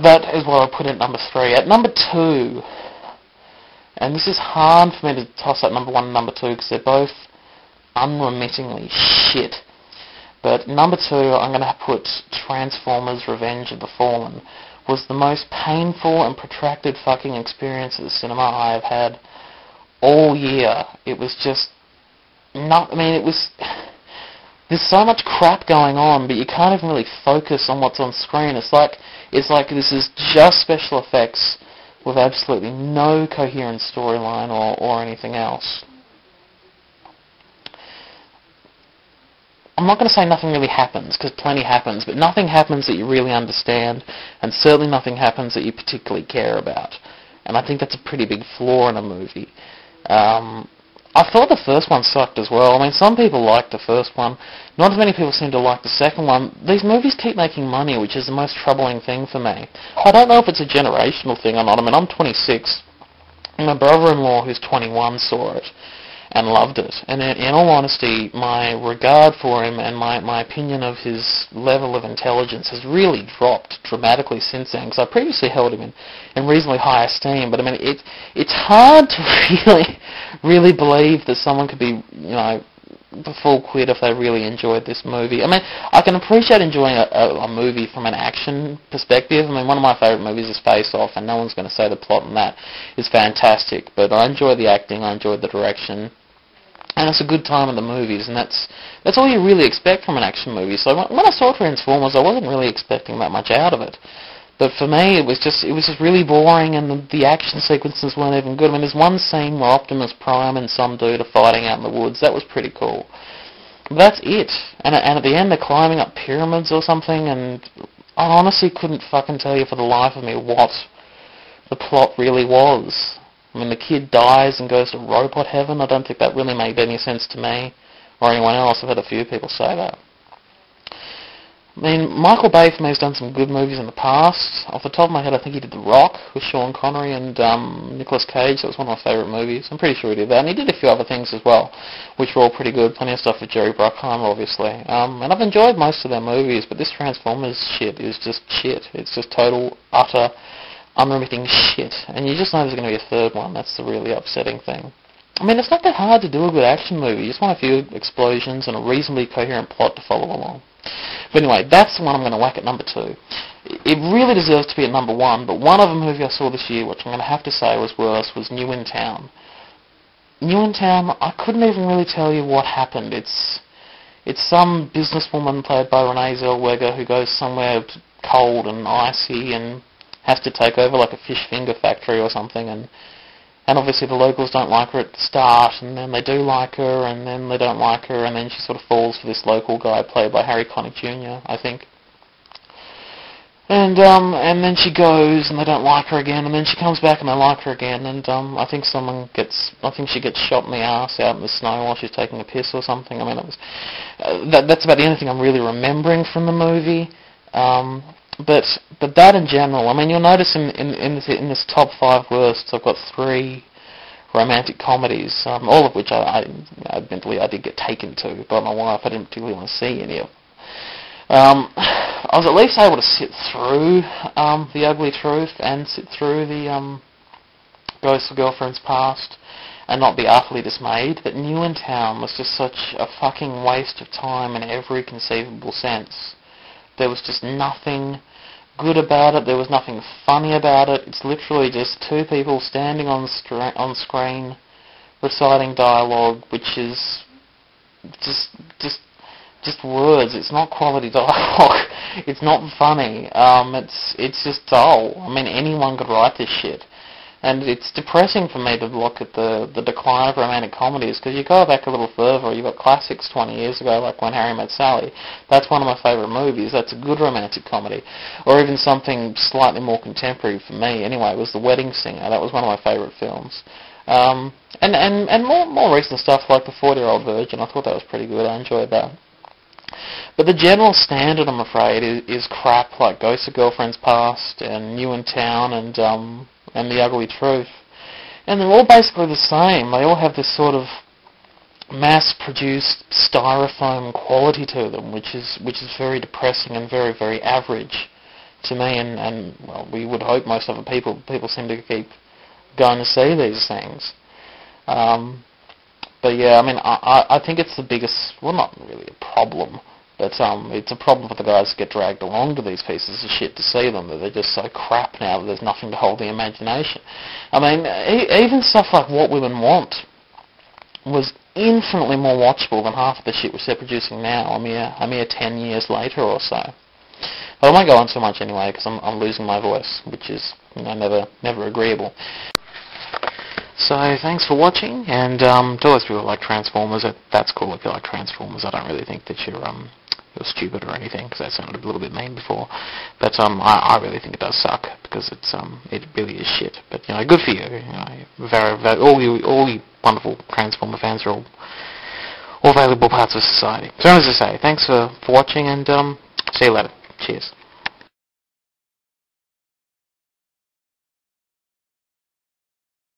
that is what I'll put at number 3. At number 2, and this is hard for me to toss up number 1 and number 2 because they're both unremittingly shit. But number 2, I'm going to put Transformers Revenge of the Fallen. Was the most painful and protracted fucking experience at the cinema I have had all year. It was just not, I mean, it was, there's so much crap going on, but you can't even really focus on what's on screen. It's like this is just special effects with absolutely no coherent storyline or anything else. I'm not going to say nothing really happens, because plenty happens, but nothing happens that you really understand, and certainly nothing happens that you particularly care about. And I think that's a pretty big flaw in a movie. I thought the first one sucked as well. I mean, some people liked the first one. Not as many people seem to like the second one. These movies keep making money, which is the most troubling thing for me. I don't know if it's a generational thing or not. I mean, I'm 26, and my brother-in-law, who's 21, saw it and loved it. And in all honesty, my regard for him and my opinion of his level of intelligence has really dropped dramatically since then, because I previously held him in reasonably high esteem. But I mean, it's hard to really believe that someone could be, you know, the full quid if they really enjoyed this movie. I mean, I can appreciate enjoying a movie from an action perspective. I mean, one of my favourite movies is Face Off, and no one's going to say the plot in that is fantastic. But I enjoy the acting, I enjoyed the direction, and it's a good time in the movies, and that's all you really expect from an action movie. So when I saw Transformers, I wasn't really expecting that much out of it. But for me, it was just really boring, and the action sequences weren't even good. I mean, there's one scene where Optimus Prime and some dude are fighting out in the woods. That was pretty cool. But that's it. And at the end, they're climbing up pyramids or something, and I honestly couldn't fucking tell you for the life of me what the plot really was. I mean, the kid dies and goes to robot heaven. I don't think that really made any sense to me or anyone else. I've had a few people say that. I mean, Michael Bay for me has done some good movies in the past. Off the top of my head, I think he did The Rock with Sean Connery and Nicolas Cage. That was one of my favourite movies. I'm pretty sure he did that. And he did a few other things as well, which were all pretty good. Plenty of stuff with Jerry Bruckheimer, obviously. And I've enjoyed most of their movies, but this Transformers shit is just shit. It's just total, utter, unremitting shit. And you just know there's going to be a third one. That's the really upsetting thing. I mean, it's not that hard to do a good action movie. You just want a few explosions and a reasonably coherent plot to follow along. But anyway, that's the one I'm going to whack at number 2. It really deserves to be at number 1, but one other movie I saw this year, which I'm going to have to say was worse, was New in Town. New in Town, I couldn't even really tell you what happened. It's some businesswoman played by Renee Zellweger who goes somewhere cold and icy and has to take over like a fish finger factory or something, and obviously the locals don't like her at the start, and then they do like her, and then they don't like her, and then she sort of falls for this local guy played by Harry Connick Jr., I think. And then she goes, and they don't like her again, and then she comes back and they like her again, and I think she gets shot in the ass out in the snow while she's taking a piss or something. I mean, it was that's about the only thing I'm really remembering from the movie. But that in general, I mean, you'll notice in this top 5 worst, I've got 3 romantic comedies, all of which admittedly I did get taken to by my wife. I didn't particularly want to see any of them. I was at least able to sit through The Ugly Truth and sit through the Ghost of Girlfriend's Past and not be utterly dismayed. But New in Town was just such a fucking waste of time in every conceivable sense. There was just nothing good about it. There was nothing funny about it. It's literally just 2 people standing on screen reciting dialogue, which is just words. It's not quality dialogue. It's not funny. It's just dull. I mean, anyone could write this shit. And it's depressing for me to look at the decline of romantic comedies, because you go back a little further, you've got classics 20 years ago, like When Harry Met Sally. That's one of my favourite movies. That's a good romantic comedy. Or even something slightly more contemporary for me, anyway, was The Wedding Singer. That was one of my favourite films. And more recent stuff like The 40-Year-Old Virgin. I thought that was pretty good. I enjoyed that. But the general standard, I'm afraid, is crap like Ghost of Girlfriend's Past and New in Town and The Ugly Truth. And they're all basically the same. They all have this sort of mass-produced styrofoam quality to them, which is very depressing and very, very average to me, and well, we would hope most other people seem to keep going to see these things. But yeah, I mean, I think it's the biggest, well, not really a problem, but it's a problem for the guys who get dragged along to these pieces of shit to see them, that they're just so crap now that there's nothing to hold the imagination. I mean, even stuff like What Women Want was infinitely more watchable than half of the shit which they're producing now, a mere 10 years later or so. But I won't go on so much anyway, because I'm losing my voice, which is, you know, never agreeable. So thanks for watching, and to those people who like Transformers, that's cool if you like Transformers. I don't really think that you're stupid or anything, because that sounded a little bit mean before. But I really think it does suck, because it really is shit. But you know, good for you. You know, all you wonderful Transformer fans are all valuable parts of society. So as I say, thanks for watching, and see you later. Cheers.